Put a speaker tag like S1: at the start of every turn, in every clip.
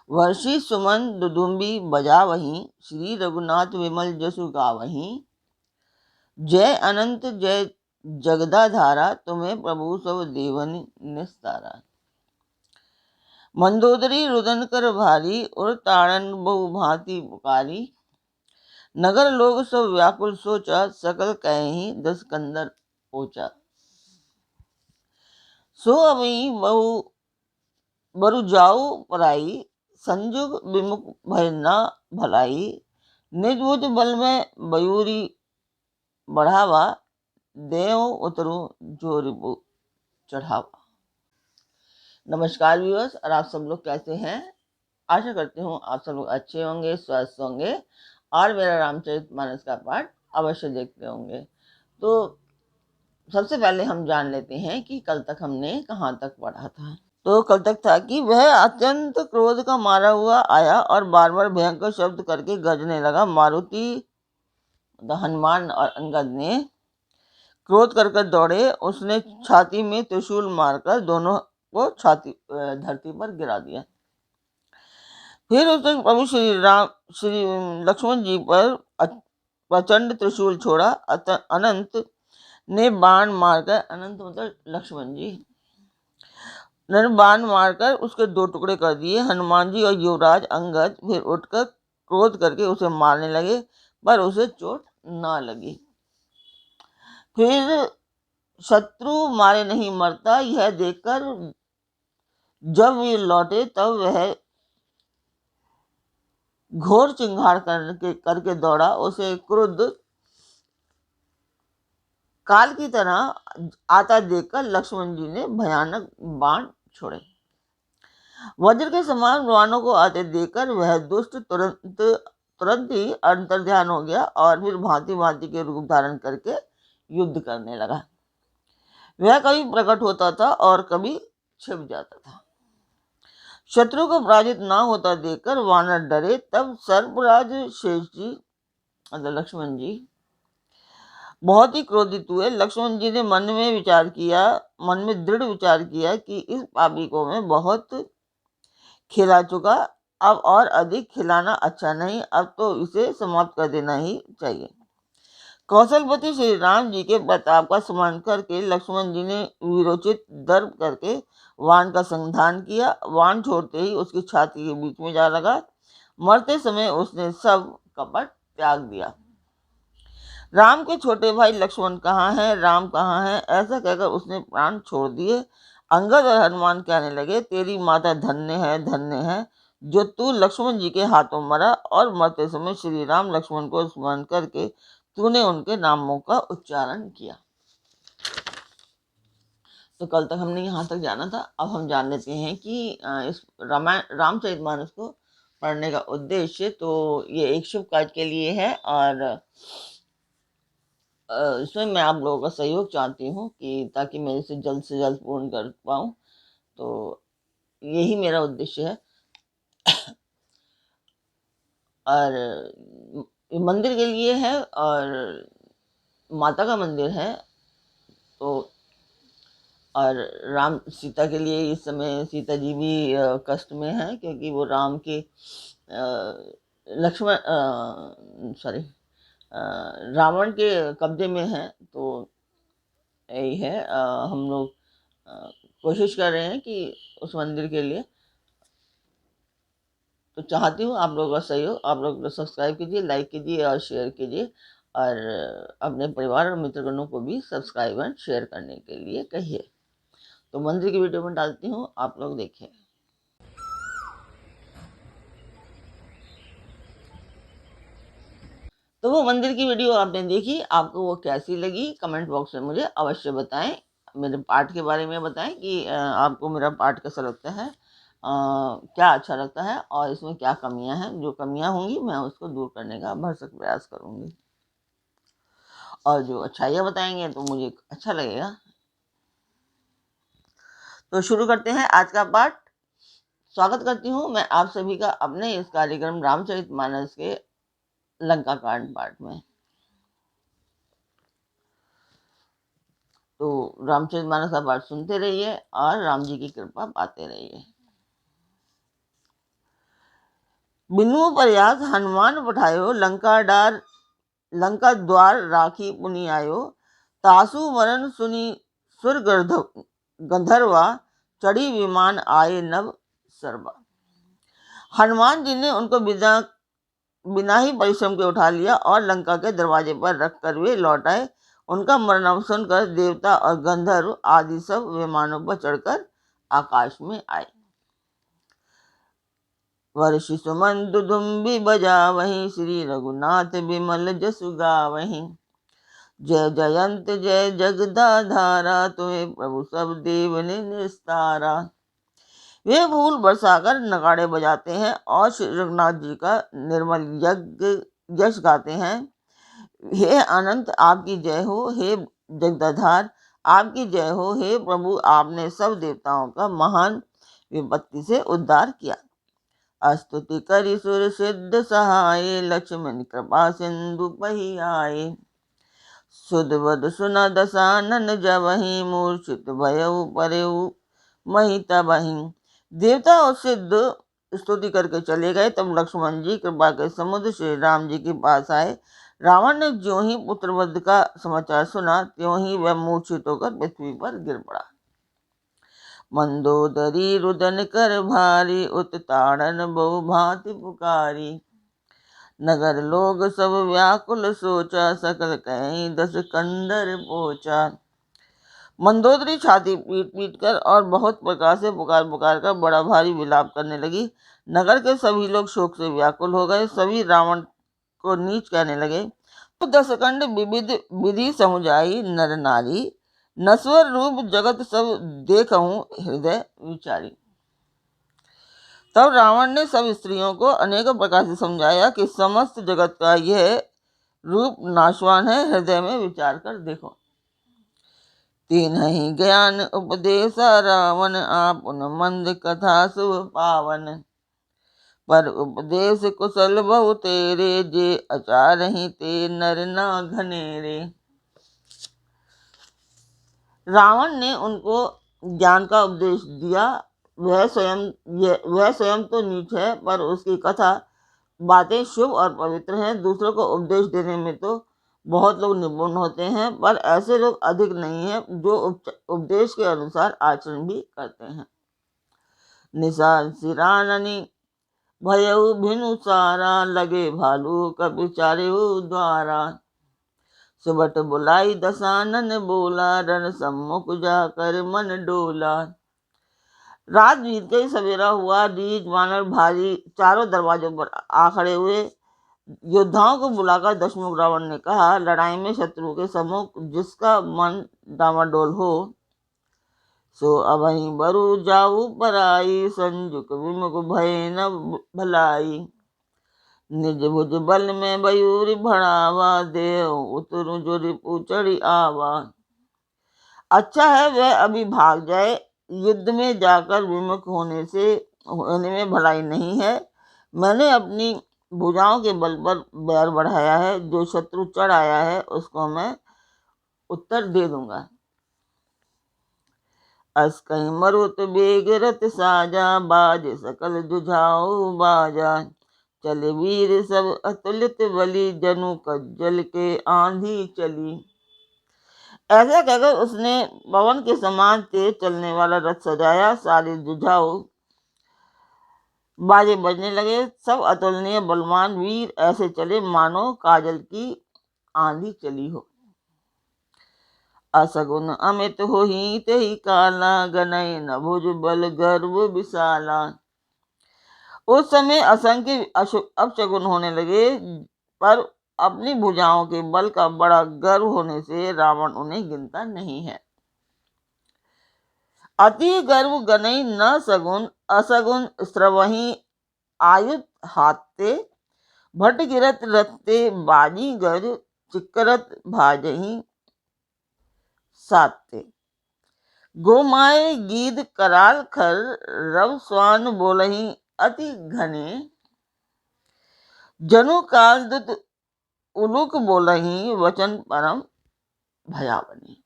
S1: वर्षी सुमन दुदुम्बी बजावहीं, श्री रघुनाथ विमल जसु गावहीं। जय अनंत जय जगदाधारा, तुम्हें प्रभु सब देवन निस्तारा। मंदोदरी रुदन कर भारी, उर ताड़न बहु भांति पुकारी। नगर लोग सब व्याकुल सोचा, सकल कहीं दस कंदर पोचा। सो अभी बहु बरु जाऊ पराई, संजुग विमुख भय न भलाई। निज बुझ बल में बयूरी बढ़ावा, देव उतरू जो रिपु चढ़ावा। नमस्कार व्यूअर्स, और आप सब लोग कैसे हैं? आशा करती हूँ आप सब लोग अच्छे होंगे, स्वस्थ होंगे और मेरा रामचरितमानस का पाठ अवश्य देखते होंगे। तो सबसे पहले हम जान लेते हैं कि कल तक हमने कहाँ तक पढ़ा था। तो कल तक था कि वह अत्यंत क्रोध का मारा हुआ आया और बार बार भयंकर शब्द करके गरजने लगा। मारुति हनुमान और अंगद ने क्रोध कर कर दौड़े। उसने छाती में त्रिशूल मारकर दोनों को धरती पर गिरा दिया। फिर उसने प्रभु श्री लक्ष्मण जी पर प्रचंड त्रिशूल छोड़ा। अनंत ने बाण मारकर, अनंत मतलब लक्ष्मण जी ने बाण मारकर उसके दो टुकड़े कर दिए। हनुमान जी और युवराज अंगद फिर उठकर क्रोध करके उसे मारने लगे, पर उसे चोट न लगी। फिर शत्रु मारे नहीं मरता, यह देखकर जब वे लौटे तब वह घोर चिंगार करके दौड़ा। उसे क्रुद्ध काल की तरह आता देखकर लक्ष्मण जी ने भयानक बाण छोड़े। वज्र के समान बाणों को आते देखकर वह दुष्ट तुरंत ही अंतर्ध्यान हो गया और फिर भांति भांति के रूप धारण करके युद्ध करने लगा। वह कभी प्रकट होता था और कभी छिप जाता था। शत्रु को पराजित न होता देखकर वानर डरे। तब सर्पराज शेष जी मतलब लक्ष्मण जी बहुत ही क्रोधित हुए। लक्ष्मण जी ने मन में दृढ़ विचार किया कि इस पापी को मैं बहुत खिला चुका, अब और अधिक खिलाना अच्छा नहीं, अब तो इसे समाप्त कर देना ही चाहिए। कौशलपति श्री राम जी के प्रताप का स्मरण करके लक्ष्मण जी ने वीरोचित दर्प करके वाण का संधान किया। वाण छोड़ते ही उसकी छाती के बीच में जा लगा। मरते समय उसने सब कपट त्याग दिया। राम के छोटे भाई लक्ष्मण कहाँ हैं, राम कहाँ हैं, ऐसा कहकर उसने प्राण छोड़ दिए। अंगद और हनुमान कहने लगे, तेरी माता धन्य है जो तू लक्ष्मण जी के हाथों मरा और मरते समय श्री राम लक्ष्मण को स्मरण करके तूने उनके नामों का उच्चारण किया। तो कल तक हमने यहाँ तक जाना था। अब हम जान लेते हैं कि इस रामचरितमानस को पढ़ने का उद्देश्य। तो ये एक शुभ कार्य के लिए है और इसमें मैं आप लोगों का सहयोग चाहती हूँ कि ताकि मैं इसे जल्द से जल्द पूर्ण कर पाऊँ। तो यही मेरा उद्देश्य है। और मंदिर के लिए है और माता का मंदिर है। तो और राम सीता के लिए इस समय सीता जी भी कष्ट में है, क्योंकि वो राम के रावण के कब्जे में है। तो यही है, हम लोग कोशिश कर रहे हैं कि उस मंदिर के लिए। तो चाहती हूँ आप लोगों का सहयोग। आप लोग सब्सक्राइब कीजिए, लाइक कीजिए और शेयर कीजिए, और अपने परिवार और मित्रगणों को भी सब्सक्राइब एंड शेयर करने के लिए कहिए। तो मंदिर की वीडियो में डालती हूँ, आप लोग देखें। तो वो मंदिर की वीडियो आपने देखी, आपको वो कैसी लगी कमेंट बॉक्स में मुझे अवश्य बताएं। मेरे पाठ के बारे में बताएं कि आपको मेरा पाठ कैसा लगता है, क्या अच्छा लगता है और इसमें क्या कमियां हैं। जो कमियां होंगी मैं उसको दूर करने का भरसक प्रयास करूंगी, और जो अच्छाइयाँ बताएंगे तो मुझे अच्छा लगेगा। तो शुरू करते हैं आज का पाठ। स्वागत करती हूँ मैं आप सभी का अपने इस कार्यक्रम रामचरितमानस के लंका कांड पाठ में। तो रामचरितमानस का पाठ सुनते रहिए और राम जी की कृपा पाते रहिए। बिनु प्रयास हनुमान पठायो, लंका द्वार राखी पुनि आयो। तासु मरण सुनी सुर गंधर्वा, चढ़ी विमान आए नभ सर्वा। हनुमान जी ने उनको बिना ही परिश्रम के उठा लिया और लंका के दरवाजे पर रखकर वे लौट आए। उनका मरनाम सुनकर देवता और गंधर्व आदि सब विमानों पर चढ़कर आकाश में आए। वर्षि सुमंत दुम्बी बजा वहीं, श्री रघुनाथ बिमल जसु गावहीं। जय जयंत जय जगदाधारा, तुम्हें प्रभु सब देव ने निस्तारा। वे फूल बरसाकर नगाड़े बजाते हैं और श्री रघुनाथ जी का निर्मल यश गाते हैं। हे अनंत आपकी जय हो, हे जगदाधार आपकी जय हो। हे प्रभु आपने सब देवताओं का महान विपत्ति से उद्धार किया। स्तुति करि सुर सिद्ध सहाय, लक्ष्मण कृपा सिंधु पही आए। सुधवद सुना दसानन जबहि, मूर्छित भयउ परउ मही तबहि। देवता और सिद्ध स्तुति करके चले गए। तब लक्ष्मण जी कृपा के समुद्र श्री राम जी के पास आए। रावण ने ज्यों ही पुत्रवध का समाचार सुना, त्यों ही वह मूर्छित होकर पृथ्वी पर गिर पड़ा। मंदोदरी रुदन कर भारी, उत ताड़न बहु भांति पुकारी। नगर लोग सब व्याकुल सोचा, सकल कहीं दस कंदर पोचा। मंदोदरी छाती पीट पीट कर और बहुत प्रकार से पुकार पुकार कर बड़ा भारी विलाप करने लगी। नगर के सभी लोग शोक से व्याकुल हो गए। सभी रावण को नीच कहने लगे। तो 10 कंड विविध विधि समुझाई नर नारी, नश्वर रूप जगत सब देखहूं हृदय विचारी। तब रावण ने सब स्त्रियों को अनेक प्रकार से समझाया कि समस्त जगत का यह रूप नाशवान है, हृदय में विचार कर देखो। तीन ही ज्ञान उपदेशा रावण, आपुन मंद कथा शुभ पावन। पर उपदेश कुशल बहु तेरे, जे अचार ही ते नर ना घनेरे। रावण ने उनको ज्ञान का उपदेश दिया। वह स्वयं तो नीच है, पर उसकी कथा बातें शुभ और पवित्र हैं। दूसरों को उपदेश देने में तो बहुत लोग निपुण होते हैं, पर ऐसे लोग अधिक नहीं हैं जो उपदेश के अनुसार आचरण भी करते हैं। निशान सिराननी भयउ भिनु सारा, लगे भालू कपि चारेउ द्वारा। सुबट बुलाई दसानन बोला, रण सम्मुख जाकर मन डोला। रात बीत गई, सवेरा हुआ। रीछ वानर भारी चारों दरवाजों पर आ खड़े हुए। योद्धाओं को बुलाकर दशमुख रावण ने कहा, लड़ाई में शत्रु के सम्मुख जिसका मन डामाडोल हो, सो अबहि बरु जाऊ पराई। संजुक विमुख भय न भलाई। निज भुज बल में बयूरी बढ़ावा, देव उतरु जो रिपु चढ़ी आवा। अच्छा है वह अभी भाग जाए, युद्ध में जाकर विमुख होने में भलाई नहीं है। मैंने अपनी भुजाओं के बल पर बैर बढ़ाया है। जो शत्रु चढ़ आया है उसको मैं उत्तर दे दूंगा। अस कहीं मरुत बेग रत साजा, बाज सकल जुझाऊ बाजा। चले वीर सब अतुलित बलि, जनु कज्जल के आंधी चली। ऐसा कहकर उसने पवन के समान तेज चलने वाला रथ सजाया। सारे जुझाऊ बाजे बजने लगे। सब अतुलनीय बलवान वीर ऐसे चले मानो काजल की आंधी चली हो। असगुन अमित होहि तेहि काला, गनय न भुज बल गर्व विशाला। उस समय असंख्य अपशगुन होने लगे, पर अपनी भुजाओं के बल का बड़ा गर्व होने से रावण उन्हें गिनता नहीं है। अति गर्व गनई न सगुन, असगुन स्रवहि आयुध हाथे। भट गिरत रत्ते बाजी गज, चिकरत भाजहि साते। गोमाए गीद कराल खर, रव स्वान बोलहि अति घने। जनु काल दुत उलुक बोलहि, वचन परम भयावनी।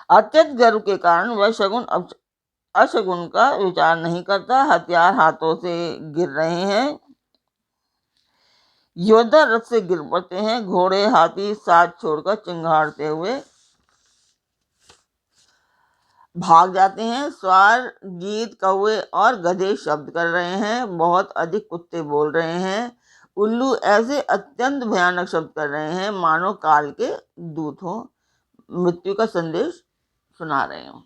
S1: अत्यंत गर्व के कारण वह शगुन अशगुन का विचार नहीं करता। हथियार हाथों से गिर रहे हैं, योद्धा रथ से गिर पड़ते हैं, घोड़े हाथी साथ छोड़कर चिंगारते हुए भाग जाते हैं। स्वार गीत कौवे और गधे शब्द कर रहे हैं, बहुत अधिक कुत्ते बोल रहे हैं। उल्लू ऐसे अत्यंत भयानक शब्द कर रहे हैं मानो काल के दूत हो, मृत्यु का संदेश सुना रहे हो।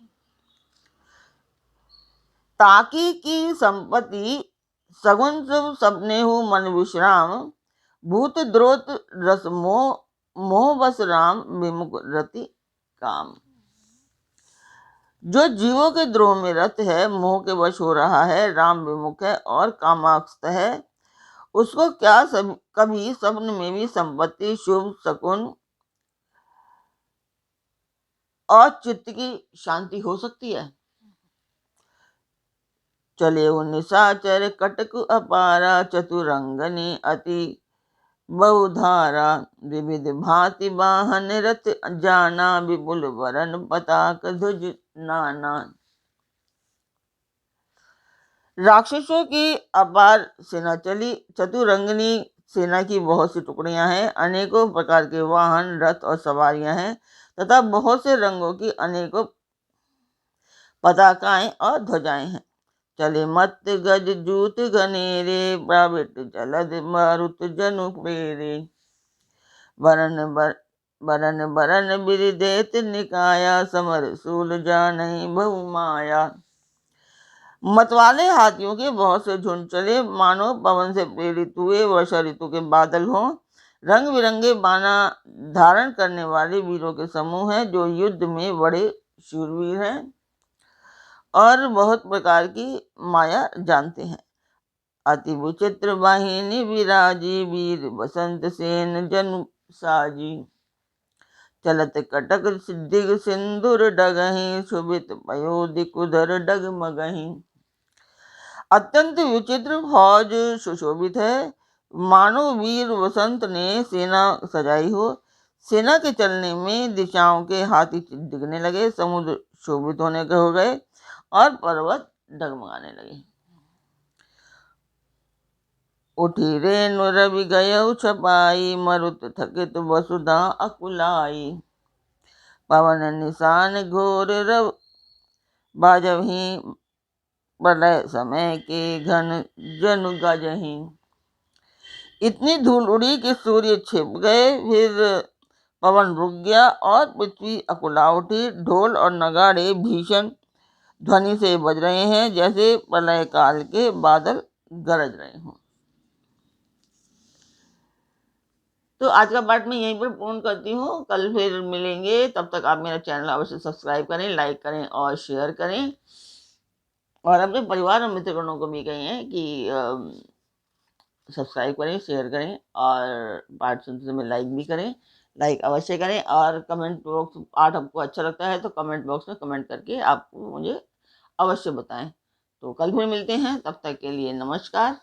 S1: ताकि की संपत्ति सगुन शुभ सपने हो मन विश्राम, भूत द्रोत रस मोह मोह बस राम विमुख रति काम। जो जीवों के द्रोह में रत है, मोह के वश हो रहा है, राम विमुख है और कामाक्षत है, उसको क्या कभी स्वप्न में भी संपत्ति शुभ शकुन और चित्त की शांति हो सकती है। चले वो निशाचर कटक अपारा, चतुरंगनी अति बहुधारा, विविध भांति वाहन रथ जाना, विपुल वरन पताक ध्वज नाना। राक्षसों की अपार सेना चली, चतुरंगनी सेना की बहुत सी टुकड़ियां हैं, अनेकों प्रकार के वाहन रथ और सवारियां हैं तथा बहुत से रंगों की अनेकों पताकाएं और ध्वजाएं हैं। चले मत गज जूत घनेरे, प्राविट जलद मारुत जनु प्रेरे, बरन बरन बिरदेत निकाया, समर सूल जानहि बहु माया। मतवाले हाथियों के बहुत से झुंड चले, मानो पवन से प्रेरित हुए वर्षा ऋतु के बादल हों। रंग बिरंगे बाना धारण करने वाले वीरों के समूह हैं, जो युद्ध में बड़े शूरवीर हैं और बहुत प्रकार की माया जानते हैं। अति विचित्र वाहिनी विराजी, वीर बसंत सेन जनु साजी, चलत कटक दिग सिंदूर डगहि, शोभित पयोधिक उधर डगमगहि। अत्यंत विचित्र फौज सुशोभित है, मानो वीर वसंत ने सेना सजाई हो। सेना के चलने में दिशाओं के हाथी दिखने लगे, समुद्र शोभित होने के हो गए और पर्वत डगमगाने लगे। उठी रेणु रवि गयौ छपाई, मरुत थकित वसुधा अकुलाई, पवन निशान घोर रव बाजही, प्रलय समय के घन जनु गजही। इतनी धूल उड़ी कि सूर्य छिप गए, फिर पवन रुक गया और पृथ्वी अकुला उठी। ढोल और नगाड़े भीषण ध्वनि से बज रहे हैं, जैसे प्रलय काल के बादल गरज रहे हों। तो आज का पार्ट मैं यहीं पर पूर्ण करती हूँ। कल फिर मिलेंगे, तब तक आप मेरा चैनल अवश्य सब्सक्राइब करें, लाइक करें और शेयर करें। और अपने परिवार और मित्रगणों को भी कहें कि सब्सक्राइब करें, शेयर करें और पार्ट सुनते समय लाइक भी करें। लाइक अवश्य करें और कमेंट बॉक्स, पार्ट आपको अच्छा लगता है तो कमेंट बॉक्स में कमेंट करके आप मुझे अवश्य बताएं। तो कल फिर मिलते हैं, तब तक के लिए नमस्कार।